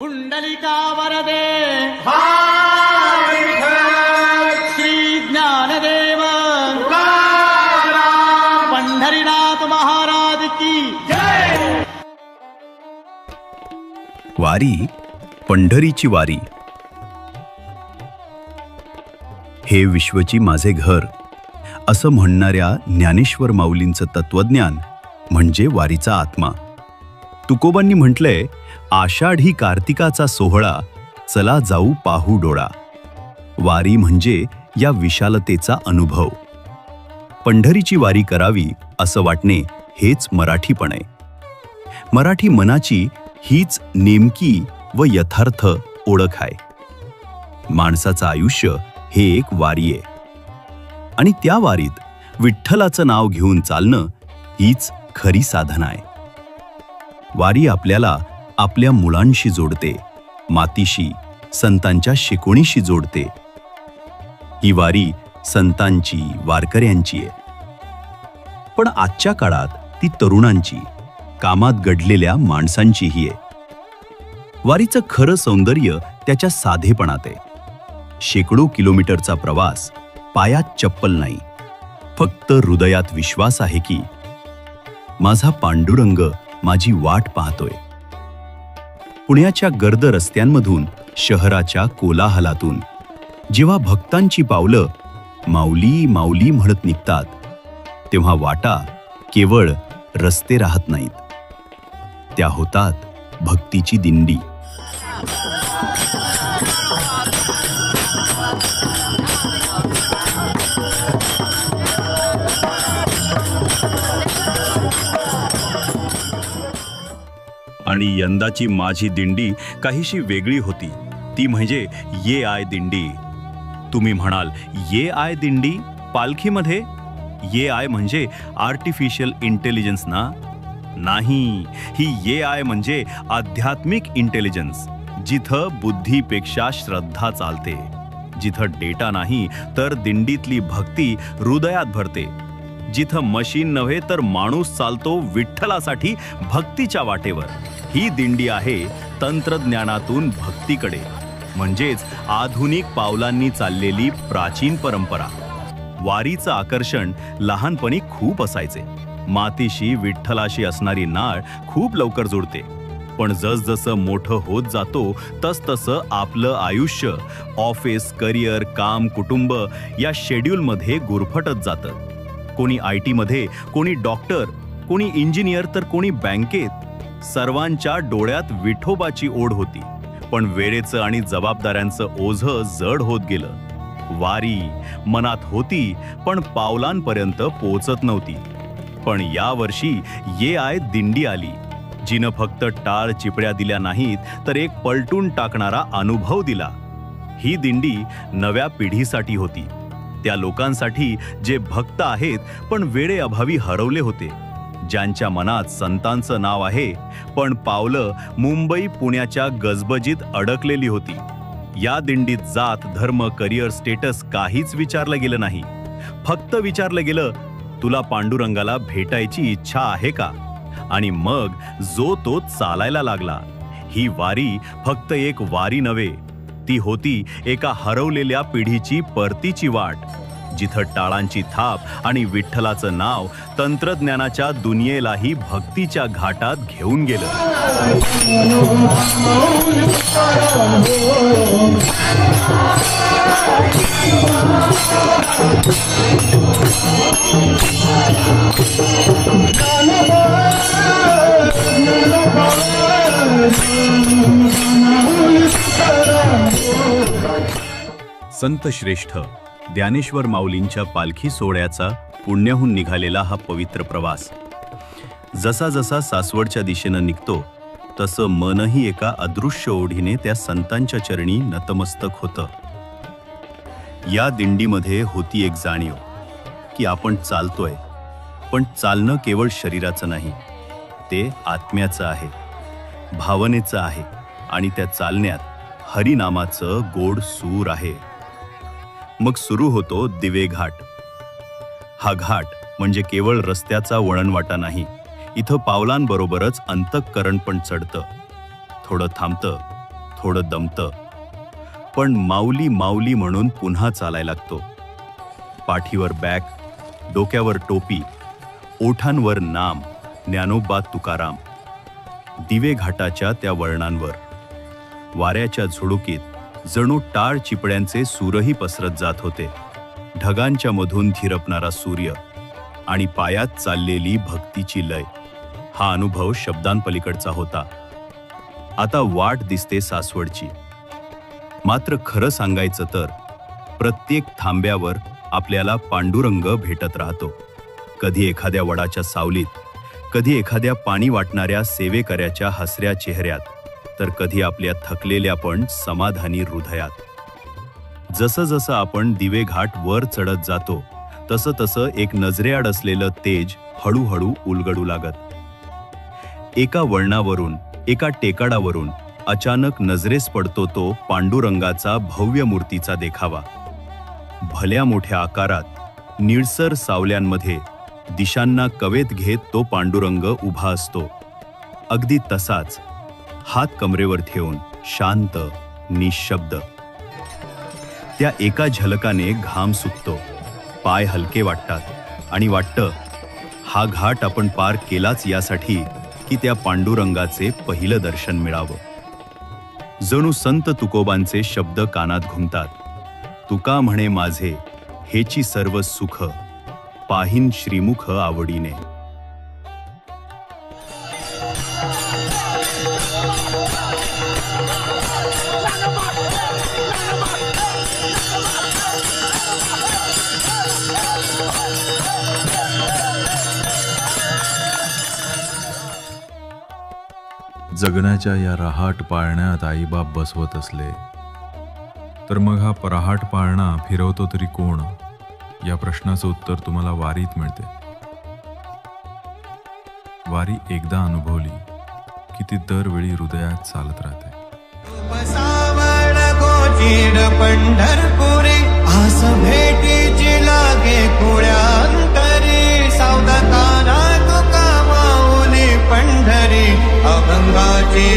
पुंडलिका वरदे विठ्ठल श्री ज्ञानदेव पंढरीनाथ महाराज की जय. वारी, पंढरीची वारी. हे विश्वची माझे घर असं म्हणणाऱ्या ज्ञानेश्वर माऊलींचं तत्वज्ञान म्हणजे वारीचा आत्मा. तुकोबांनी म्हटलंय, आषाढी कार्तिकाचा सोहळा, चला जाऊ पाहू डोळा. वारी म्हणजे या विशालतेचा अनुभव. पंढरीची वारी करावी असं वाटणे हेच मराठीपण आहे. मराठी मनाची हीच नेमकी व यथार्थ ओळख आहे. माणसाचं आयुष्य हे एक वारी आहे आणि त्या वारीत विठ्ठलाचं नाव घेऊन चालणं हीच खरी साधना आहे. वारी आपल्याला आपल्या मुलांशी जोडते, मातीशी, संतांच्या शिकवणीशी जोडते. ही वारी संतांची, वारकऱ्यांची आहे. पण आजच्या काळात ती तरुणांची, कामात गडलेल्या माणसांचीही आहे. वारीचं खरं सौंदर्य त्याच्या साधेपणात आहे. शेकडो किलोमीटरचा प्रवास, पायात चप्पल नाही, फक्त हृदयात विश्वास आहे की माझा पांडुरंग माझी वाट पाहतोय. पुण्याच्या गर्द रस्त्यांमधून, शहराच्या कोलाहलातून जेव्हा भक्तांची पावलं माऊली माऊली म्हणत निघतात, तेव्हा वाटा केवळ रस्ते राहत नाहीत, त्या होतात भक्तीची दिंडी. आणि यंदाची माझी दिंडी काहीशी वेगळी होती. ती म्हणजे ये आय दिंडी. तुम्ही म्हणाल, ये आय दिंडी पालखीमध्ये? ये आय म्हणजे आर्टिफिशियल इंटेलिजन्स ना? नाही, ही ये आय म्हणजे आध्यात्मिक इंटेलिजन्स. जिथं बुद्धीपेक्षा श्रद्धा चालते, जिथं डेटा नाही तर दिंडीतली भक्ती हृदयात भरते, जिथं मशीन नव्हे तर माणूस चालतो विठ्ठलासाठी भक्तीच्या वाटेवर. ही दिंडी आहे तंत्रज्ञानातून भक्तीकडे, म्हणजेच आधुनिक पावलांनी चाललेली प्राचीन परंपरा. वारीचं आकर्षण लहानपणी खूप असायचे. मातीशी, विठ्ठलाशी असणारी नाळ खूप लवकर जुळते. पण जसजसं मोठं होत जातो तसतसं आपलं आयुष्य ऑफिस, करिअर, काम, कुटुंब या शेड्यूलमध्ये गुरफटत जातं. कोणी IT मध्ये, कोणी डॉक्टर, कोणी इंजिनियर, तर कोणी बँकेत. सर्वांच्या डोळ्यात विठोबाची ओढ होती, पण वेळेचं आणि जबाबदाऱ्यांचं ओझं जड होत गेलं. वारी मनात होती पण पावलांपर्यंत पोहोचत नव्हती. पण यावर्षी ये आय दिंडी आली, जिनं फक्त टाळ चिपड्या दिल्या नाहीत तर एक पलटून टाकणारा अनुभव दिला. ही दिंडी नव्या पिढीसाठी होती, त्या लोकांसाठी जे भक्त आहेत पण वेळेअभावी हरवले होते, ज्यांच्या मनात संतांचं नाव आहे पण पावलं मुंबई पुण्याच्या गजबजीत अडकलेली होती. या दिंडीत जात, धर्म, करिअर, स्टेटस काहीच विचारलं गेलं नाही. फक्त विचारलं गेलं, तुला पांडुरंगाला भेटायची इच्छा आहे का? आणि मग जो तो चालायला लागला. ही वारी फक्त एक वारी नव्हे, ती होती एका हरवलेल्या पिढीची परतीची वाट, जिथं टाळांची थाप आणि विठ्ठलाचं नाव तंत्रज्ञानाच्या दुनियेलाही भक्तीच्या घाटात घेऊन गेलं. संत श्रेष्ठ ज्ञानेश्वर माऊलींच्या पालखी सोहळ्याचा पुण्याहून निघालेला हा पवित्र प्रवास जसा जसा सासवडच्या दिशेनं निघतो तसं मनही एका अदृश्य ओढीने त्या संतांच्या चरणी नतमस्तक होतं. या दिंडीमध्ये होती एक जाणीव की आपण चालतोय, पण चालणं केवळ शरीराचं नाही, ते आत्म्याचं आहे, भावनेचं आहे आणि त्या चालण्यात हरिनामाचं गोड सूर आहे. मग सुरू होतो दिवे घाट. हा घाट म्हणजे केवळ रस्त्याचा वळणवाटा नाही, इथं पावलांबरोबरच अंतःकरण पण चढतं, थोडं थांबतं, थोडं दमतं, पण माऊली माऊली म्हणून पुन्हा चालायला लागतो. पाठीवर बॅग, डोक्यावर टोपी, ओठांवर नाम ज्ञानोबा तुकाराम. दिवे घाटाच्या त्या वळणांवर वाऱ्याच्या झुळुकीत जणू टाळ चिपड्यांचे सूरही पसरत जात होते. ढगांच्या मधून धिरपणारा सूर्य आणि पायात चाललेली भक्तीची लय, हा अनुभव शब्दांपलीकडचा होता. आता वाट दिसते सासवडची. मात्र खरं सांगायचं तर प्रत्येक थांब्यावर आपल्याला पांडुरंग भेटत राहतो. कधी एखाद्या वडाच्या सावलीत, कधी एखाद्या पाणी वाटणाऱ्या सेवेकऱ्याच्या हसऱ्या चेहऱ्यात, तर कधी आपल्या थकलेल्या पण समाधानी हृदयात. जसं जसं आपण दिवे घाट वर चढत जातो, तसं तसं एक नजरेआड असलेलं तेज हळूहळू उलगडू लागत. एका वळणावरून, एका टेकाडावरून अचानक नजरेस पडतो तो पांडुरंगाचा भव्य मूर्तीचा देखावा. भल्या मोठ्या आकारात निळसर सावल्यांमध्ये दिशांना कवेत घेत तो पांडुरंग उभा असतो. अगदी तसाच, हात कमरेवर ठेवून, शांत, निशब्द. त्या एका झलकाने घाम सुकतो, पाय हलके वाटतात आणि वाटतं हा घाट आपण पार केलाच यासाठी की त्या पांडुरंगाचे पहिलं दर्शन मिळावं. जणू संत तुकोबांचे शब्द कानात घुमतात. तुका म्हणे माझे हेची सर्व सुख, पाहिन श्रीमुख आवडीने. जगण्याच्या या रहाट पाळण्यात आईबाप बसवत असले तर मग हा रहाट पाळणा फिरवतो तरी कोण, या प्रश्नाचं उत्तर तुम्हाला वारीत मिळते. वारी एकदा अनुभवली की ती दरवेळी हृदयात चालत राहते. सावळ गोचीड पंढरपुरी, आस भेटीची लागे कुळ्यांतरी, सावध काना तुका माऊली पंढरी, अभंगाची